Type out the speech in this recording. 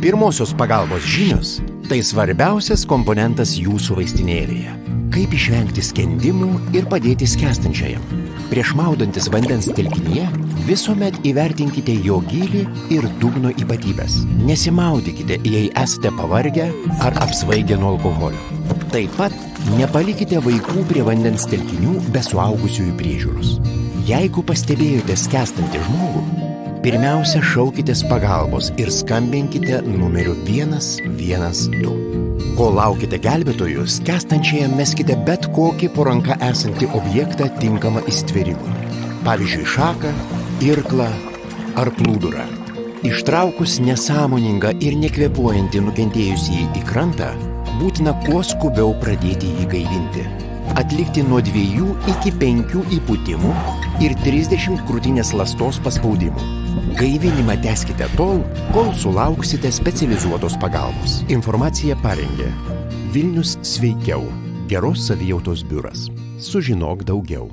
Pirmosios pagalbos žinios – tai svarbiausias komponentas jūsų vaistinėlėje. Kaip išvengti skendimų ir padėti skęstančiajam. Prieš maudantis vandens telkinyje visuomet įvertinkite jo gylį ir dugno ypatybės. Nesimaudykite, jei esate pavargę ar apsvaigę nuo alkoholio. Taip pat nepalikite vaikų prie vandens telkinių be suaugusiųjų priežiūros. Jeigu pastebėjote skęstantį žmogų, pirmiausia šaukitės pagalbos ir skambinkite numeriu 112. Kol laukite gelbėtojų, skęstančiajam meskite bet kokį po ranka esantį objektą tinkamą įstvėrimui. Pavyzdžiui, šaką, irklą ar plūdurą. Ištraukus nesąmoningą ir nekvėpuojantį nukentėjusį į krantą, būtina kuo skubiau pradėti jį gaivinti. Atlikti nuo 2 iki 5 įpūtimų ir 30 krūtinės ląstos paspaudimų. Gaivinimą tęskite tol, kol sulauksite specializuotos pagalbos. Informaciją parengė Vilnius sveikiau. Geros savijautos biuras. Sužinok daugiau.